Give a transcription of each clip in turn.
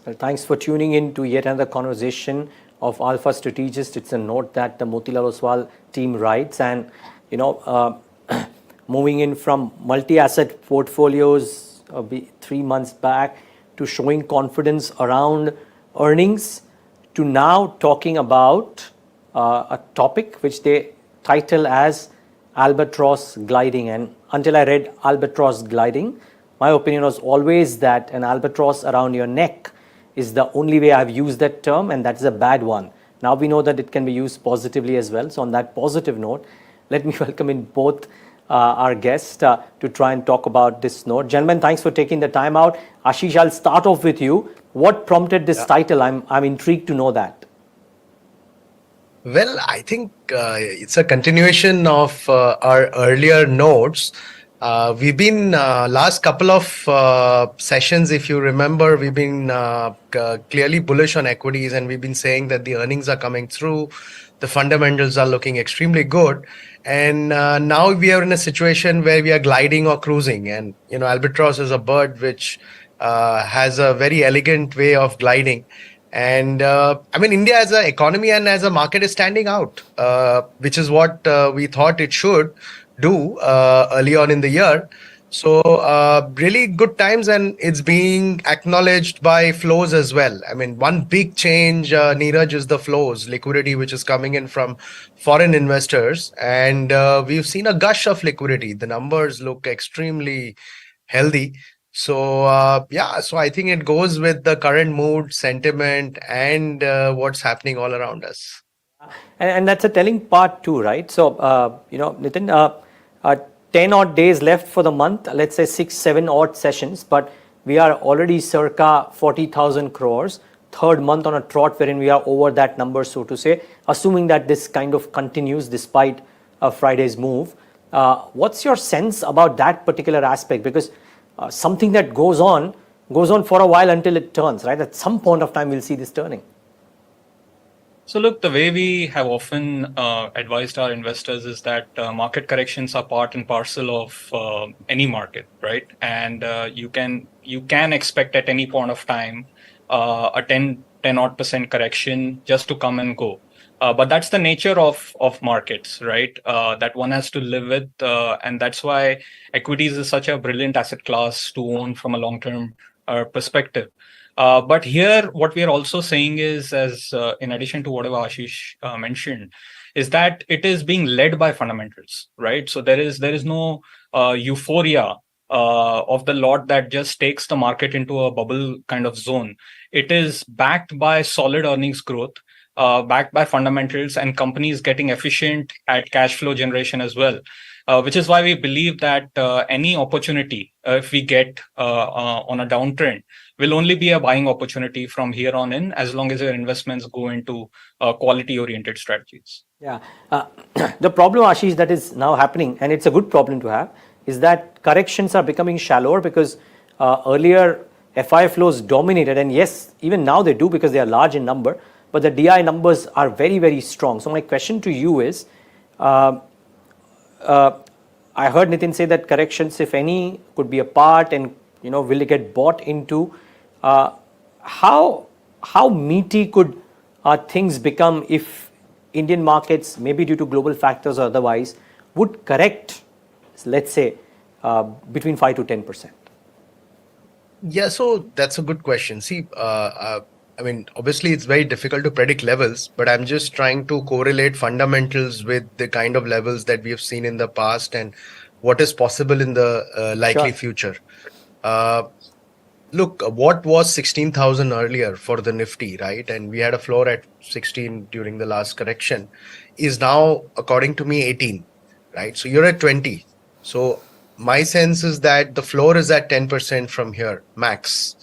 Well, thanks for tuning in to yet another conversation of Alpha Strategist. It's a note that the Motilal Oswal team writes, and moving in from multi-asset portfolios 3 months back to showing confidence around earnings to now talking about a topic which they title as Albatross Gliding. And until I read Albatross Gliding, my opinion was always that an albatross around your neck is the only way I've used that term, and that's a bad one. Now we know that it can be used positively as well. So on that positive note, let me welcome in both our guests to try and talk about this note. Gentlemen, thanks for taking the time out. Ashish, I'll start off with you. What prompted this title? I'm intrigued to know that. Well, I think it's a continuation of our earlier notes. We've been last couple of sessions, if you remember, we've been clearly bullish on equities, and we've been saying that the earnings are coming through, the fundamentals are looking extremely good, and now we are in a situation where we are gliding or cruising. And albatross is a bird which has a very elegant way of gliding. And India as an economy and as a market is standing out, which is what we thought it should do early on in the year. So really good times, and it's being acknowledged by flows as well. One big change, Niraj, is the flows, liquidity which is coming in from foreign investors, and we've seen a gush of liquidity. The numbers look extremely healthy. So so I think it goes with the current mood, sentiment, and what's happening all around us. And that's a telling part too, right? So, Nitin, 10 odd days left for the month, let's say 6-7 odd sessions, but we are already circa 40,000 crores, third month on a trot wherein we are over that number, so to say, assuming that this kind of continues despite Friday's move. What's your sense about that particular aspect? Because something that goes on for a while until it turns, right? At some point of time, we'll see this turning. So look, the way we have often advised our investors is that market corrections are part and parcel of any market, right? And you can expect at any point of time a 10 odd % correction just to come and go. But that's the nature of markets, right? That one has to live with, and that's why equities is such a brilliant asset class to own from a long-term perspective. But here, what we are also saying is, as in addition to whatever Ashish mentioned, is that it is being led by fundamentals, right? So there is no euphoria of the lot that just takes the market into a bubble kind of zone. It is backed by solid earnings growth, backed by fundamentals, and companies getting efficient at cash flow generation as well. Which is why we believe that any opportunity, if we get on a downtrend, will only be a buying opportunity from here on in, as long as your investments go into quality-oriented strategies. Yeah. The problem, Ashish, that is now happening, and it's a good problem to have, is that corrections are becoming shallower because earlier FI flows dominated, and yes, even now they do because they are large in number, but the DI numbers are very, very strong. So my question to you is, I heard Nitin say that corrections, if any, could be a part, and will it get bought into? How meaty could things become if Indian markets, maybe due to global factors or otherwise, would correct, let's say, between 5 to 10%? Yeah, so that's a good question. See, obviously it's very difficult to predict levels, but I'm just trying to correlate fundamentals with the kind of levels that we have seen in the past and what is possible in the likely future. Look, what was 16,000 earlier for the Nifty, right? And we had a floor at 16 during the last correction, is now, according to me, 18, right? So you're at 20. So my sense is that the floor is at 10% from here, max.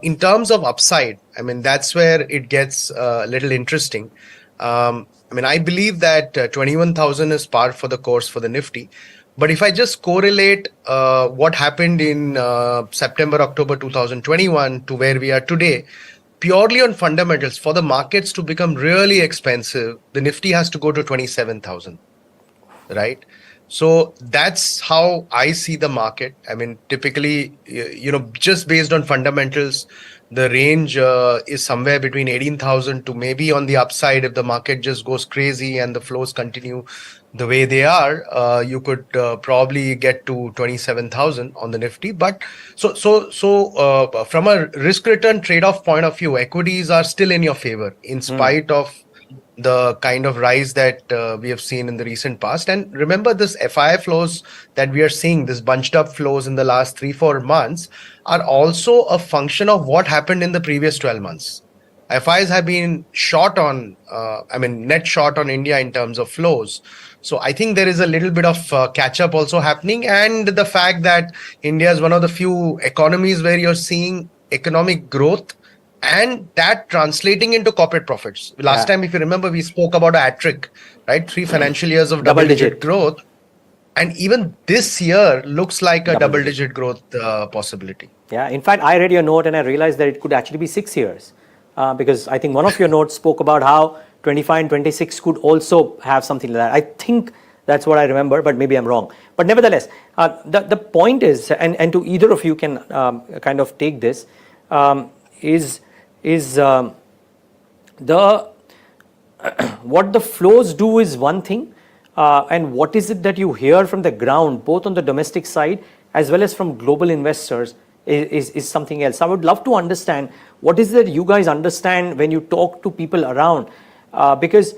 In terms of upside, that's where it gets a little interesting. I believe that 21,000 is par for the course for the Nifty. But if I just correlate what happened in September, October 2021 to where we are today, purely on fundamentals, for the markets to become really expensive, the Nifty has to go to 27,000. right? So that's how I see the market. I mean, typically, just based on fundamentals, the range is somewhere between 18,000 to maybe on the upside. If the market just goes crazy and the flows continue the way they are, you could probably get to 27,000 on the Nifty. But from a risk return trade off point of view, equities are still in your favor in spite of the kind of rise that we have seen in the recent past. And remember, this FII flows that we are seeing, this bunched up flows in the last 3-4 months, are also a function of what happened in the previous 12 months. FIs have been short on, net short on India in terms of flows. So I think there is a little bit of catch up also happening. And the fact that India is one of the few economies where you're seeing economic growth and that translating into corporate profits. Last time, if you remember, we spoke about a hat trick, right? 3 financial years of double-digit growth. And even this year looks like a double-digit growth possibility. Yeah, in fact, I read your note and I realized that it could actually be 6 years. Because I think one of your notes spoke about how 25 and 26 could also have something like that. I think that's what I remember, but maybe I'm wrong. But nevertheless, the point is, and to either of you can kind of take this, is what the flows do is one thing, and what is it that you hear from the ground, both on the domestic side as well as from global investors, is something else. I would love to understand what is it that you guys understand when you talk to people around, because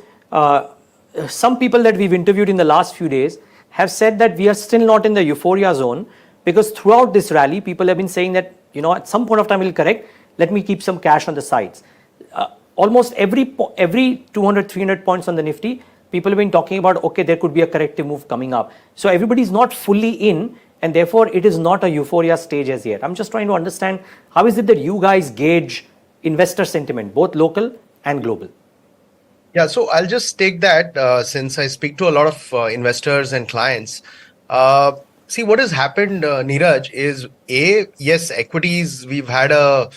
some people that we've interviewed in the last few days have said that we are still not in the euphoria zone, because throughout this rally, people have been saying that, at some point of time we'll correct, let me keep some cash on the sides. Almost every 200, 300 points on the Nifty, people have been talking about, okay, there could be a corrective move coming up. So everybody's not fully in, and therefore it is not a euphoria stage as yet. I'm just trying to understand, how is it that you guys gauge investor sentiment, both local and global? Yeah, so I'll just take that since I speak to a lot of investors and clients. See, what has happened, Niraj, is yes, equities, we've had a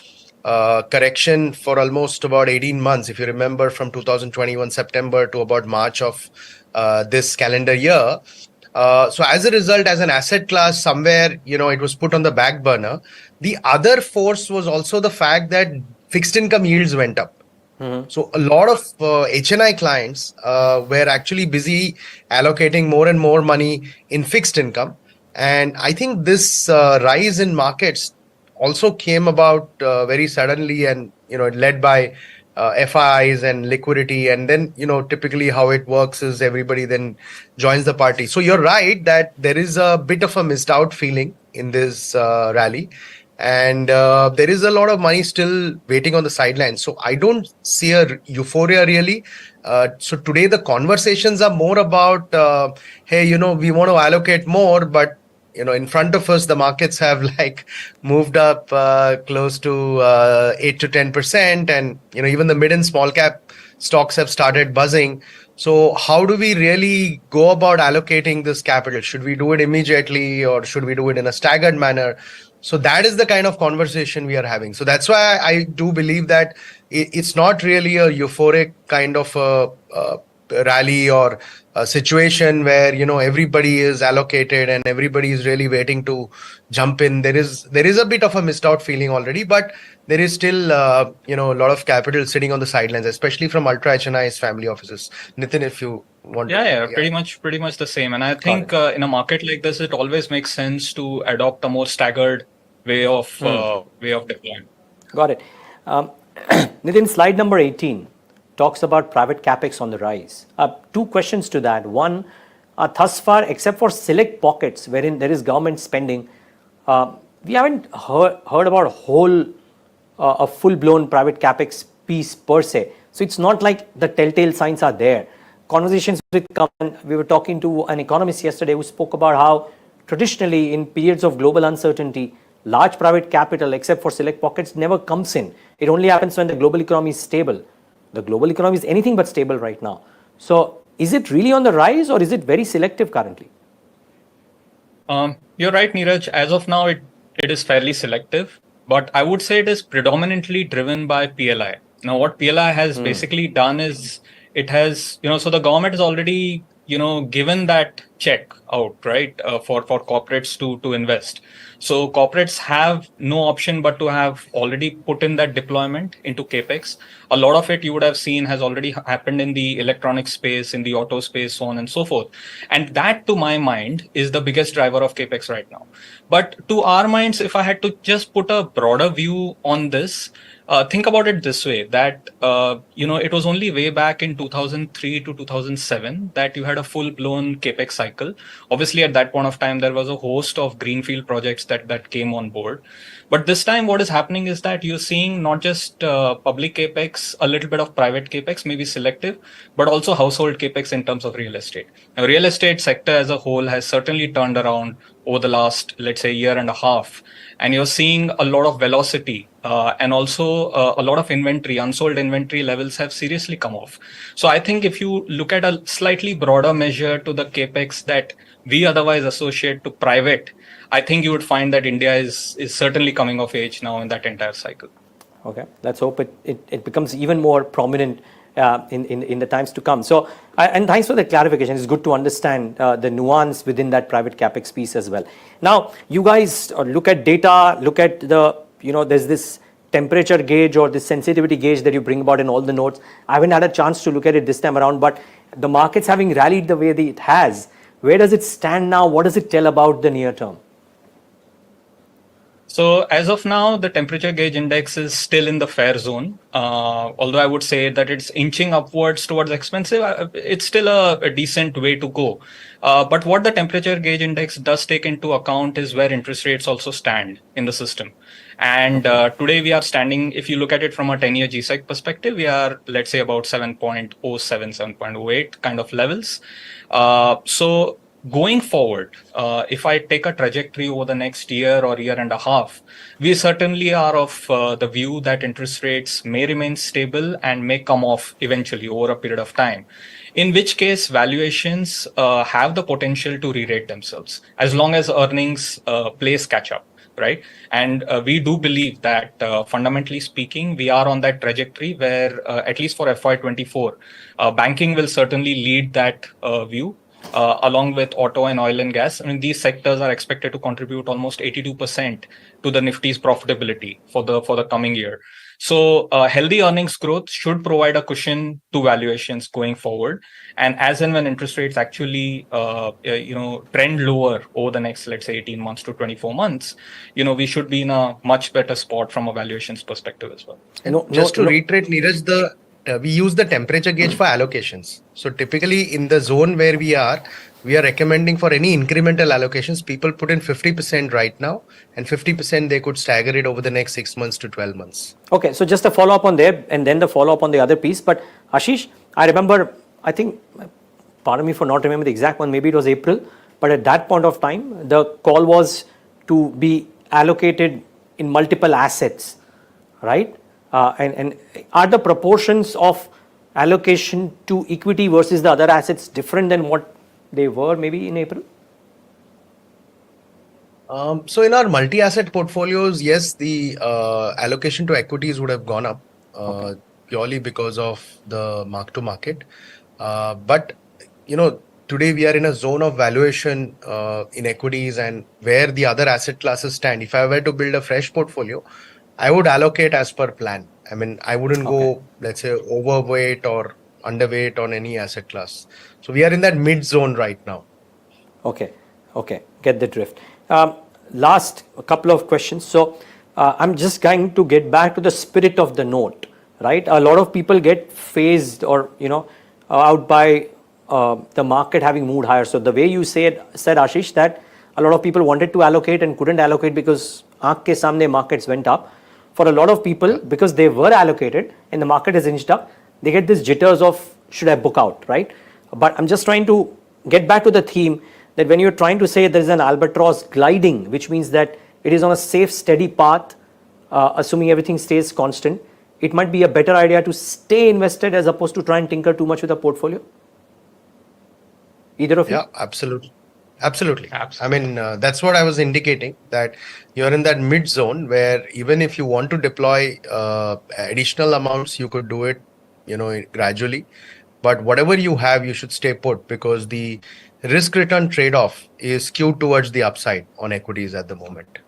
correction for almost about 18 months. If you remember, from 2021 September to about March of this calendar year. So as a result, as an asset class, somewhere, it was put on the back burner. The other force was also the fact that fixed income yields went up. So a lot of HNI clients were actually busy allocating more and more money in fixed income. And I think this rise in markets also came about very suddenly, and led by FIs and liquidity. And then typically how it works is everybody then joins the party. So you're right that there is a bit of a missed out feeling in this rally, and there is a lot of money still waiting on the sidelines. So I don't see a euphoria really. So today the conversations are more about, hey, we want to allocate more, but in front of us, the markets have moved up close to 8 to 10%, and even the mid and small cap stocks have started buzzing. So how do we really go about allocating this capital? Should we do it immediately, or should we do it in a staggered manner? So that is the kind of conversation we are having. So that's why I do believe that it's not really a euphoric kind of a rally or a situation where everybody is allocated and everybody is really waiting to jump in. There is a bit of a missed out feeling already, but there is still a lot of capital sitting on the sidelines, especially from ultra HNI's family offices. Nitin, if you want. Yeah, pretty much the same. And I think in a market like this, it always makes sense to adopt a more staggered way of deployment. Got it. Nitin, slide number 18 talks about private capex on the rise. Two questions to that. One, thus far, except for select pockets wherein there is government spending, we haven't heard about a full-blown private capex piece per se. So it's not like the telltale signs are there. Conversations with government, we were talking to an economist yesterday who spoke about how traditionally in periods of global uncertainty, large private capital, except for select pockets, never comes in. It only happens when the global economy is stable. The global economy is anything but stable right now. So is it really on the rise, or is it very selective currently? You're right, Niraj. As of now, it is fairly selective, but I would say it is predominantly driven by PLI. Now, what PLI has basically done is it has, so the government has already, given that check out, right, for corporates to invest. So corporates have no option but to have already put in that deployment into capex. A lot of it you would have seen has already happened in the electronic space, in the auto space, so on and so forth. And that, to my mind, is the biggest driver of capex right now. But to our minds, if I had to just put a broader view on this, think about it this way, that it was only way back in 2003 to 2007 that you had a full blown capex cycle. Obviously at that point of time there was a host of greenfield projects that came on board, but this time what is happening is that you're seeing not just public capex, a little bit of private capex, maybe selective, but also household capex in terms of real estate. Now, real estate sector as a whole has certainly turned around over the last, let's say, year and a half, and you're seeing a lot of velocity, and also a lot of inventory, unsold inventory levels have seriously come off. So I think if you look at a slightly broader measure to the capex that we otherwise associate to private, I think you would find that India is certainly coming of age now in that entire cycle. Okay, let's hope it becomes even more prominent in the times to come. So, and thanks for the clarification. It's good to understand the nuance within that private capex piece as well. Now, you guys look at data, look at there's this temperature gauge or this sensitivity gauge that you bring about in all the notes. I haven't had a chance to look at it this time around, but the market's having rallied the way that it has. Where does it stand now? What does it tell about the near term? So as of now, the temperature gauge index is still in the fair zone. Although I would say that it's inching upwards towards expensive, it's still a decent way to go. But what the temperature gauge index does take into account is where interest rates also stand in the system. And today we are standing, if you look at it from a 10-year GSEC perspective, we are, let's say, about 7.07, 7.08 kind of levels. So going forward, if I take a trajectory over the next year or year and a half, we certainly are of the view that interest rates may remain stable and may come off eventually over a period of time, in which case valuations have the potential to re-rate themselves as long as earnings place catch up. Right. And we do believe that fundamentally speaking, we are on that trajectory where at least for FY24, banking will certainly lead that view. Along with auto and oil and gas. I mean, these sectors are expected to contribute almost 82% to the Nifty's profitability for the coming year. So healthy earnings growth should provide a cushion to valuations going forward. And as and when interest rates actually, trend lower over the next, let's say, 18 months to 24 months, we should be in a much better spot from a valuations perspective as well. Just to reiterate, Niraj, we use the temperature gauge for allocations. So typically in the zone where we are recommending for any incremental allocations, people put in 50% right now, and 50% they could stagger it over the next 6 months to 12 months. Okay, so just a follow up on there and then the follow up on the other piece. But Ashish, I remember, I think, pardon me for not remembering the exact one, maybe it was April, but at that point of time, the call was to be allocated in multiple assets, right? And are the proportions of allocation to equity versus the other assets different than what they were maybe in April? So in our multi-asset portfolios, yes, the allocation to equities would have gone up purely because of the mark to market. But today we are in a zone of valuation in equities and where the other asset classes stand. If I were to build a fresh portfolio, I would allocate as per plan. I mean, I wouldn't go, let's say, overweight or underweight on any asset class. So we are in that mid zone right now. Okay, get the drift. Last couple of questions. So I'm just going to get back to the spirit of the note, right? A lot of people get phased or, out by the market having moved higher. So the way you said Ashish, that a lot of people wanted to allocate and couldn't allocate because aankh ke samne markets went up. For a lot of people, because they were allocated and the market has inched up, they get this jitters of should I book out, right? But I'm just trying to get back to the theme that when you're trying to say there is an albatross gliding, which means that it is on a safe, steady path, assuming everything stays constant, it might be a better idea to stay invested as opposed to try and tinker too much with a portfolio? Either of you? Yeah, absolutely. I mean, that's what I was indicating, that you're in that mid zone where even if you want to deploy additional amounts, you could do it, gradually. But whatever you have, you should stay put because the risk return trade-off is skewed towards the upside on equities at the moment.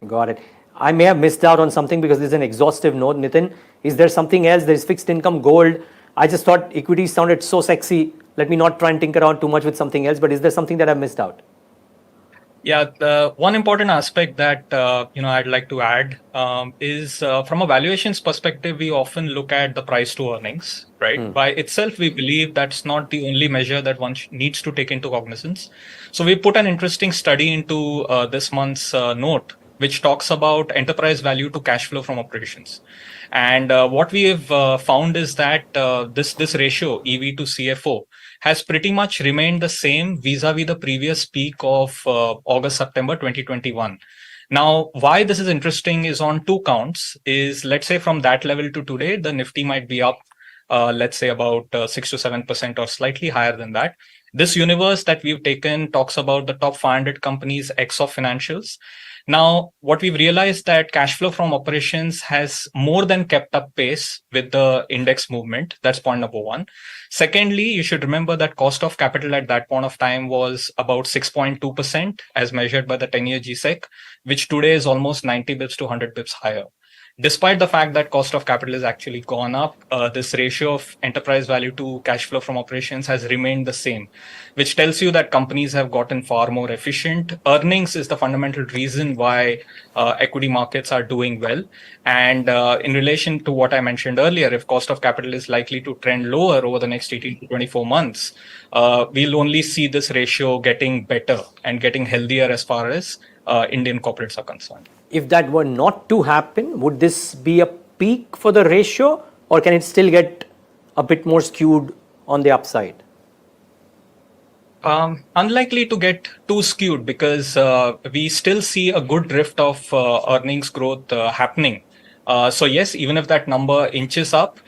Got it. I may have missed out on something because this is an exhaustive note. Nitin, is there something else? There is fixed income, gold. I just thought equities sounded so sexy. Let me not try and tinker around too much with something else. But is there something that I've missed out? Yeah, the one important aspect that I'd like to add is from a valuations perspective, we often look at the price to earnings, right? By itself, we believe that's not the only measure that one needs to take into cognizance. So we put an interesting study into this month's note, which talks about enterprise value to cash flow from operations. And what we have found is that this ratio, EV to CFO, has pretty much remained the same vis-a-vis the previous peak of August-September 2021. Now, why this is interesting is on two counts. Is, let's say, from that level to today, the Nifty might be up, let's say, about 6 to 7% or slightly higher than that. This universe that we've taken talks about the top 500 companies X of financials. Now, what we've realized that cash flow from operations has more than kept up pace with the index movement. That's point number one. Secondly, you should remember that cost of capital at that point of time was about 6.2% as measured by the 10-year GSEC, which today is almost 90 bips to 100 bips higher. Despite the fact that cost of capital has actually gone up, this ratio of enterprise value to cash flow from operations has remained the same, which tells you that companies have gotten far more efficient. Earnings is the fundamental reason why equity markets are doing well. And in relation to what I mentioned earlier, if cost of capital is likely to trend lower over the next 18 to 24 months, we'll only see this ratio getting better and getting healthier as far as Indian corporates are concerned. If that were not to happen, would this be a peak for the ratio, or can it still get a bit more skewed on the upside? Unlikely to get too skewed because we still see a good drift of earnings growth happening. So yes, even if that number inches up,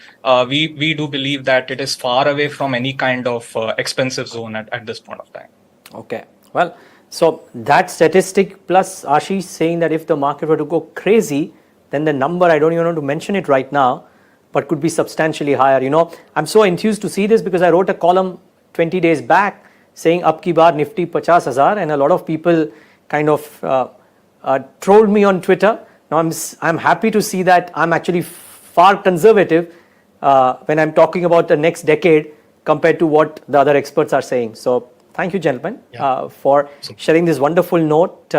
we do believe that it is far away from any kind of expensive zone at this point of time. Okay. Well, so that statistic plus Ashish saying that if the market were to go crazy, then the number, I don't even want to mention it right now, but could be substantially higher. You know, I'm so enthused to see this because I wrote a column 20 days back saying up ki baar Nifty 50,000, and a lot of people kind of trolled me on Twitter. Now I'm happy to see that I'm actually far conservative when I'm talking about the next decade compared to what the other experts are saying. So thank you, gentlemen, for sharing this wonderful note,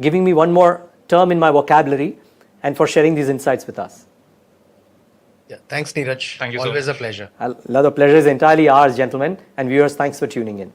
giving me one more term in my vocabulary, and for sharing these insights with us. Yeah, thanks, Niraj. Thank you. Always so a pleasure. The pleasure is entirely ours, gentlemen, and viewers. Thanks for tuning in.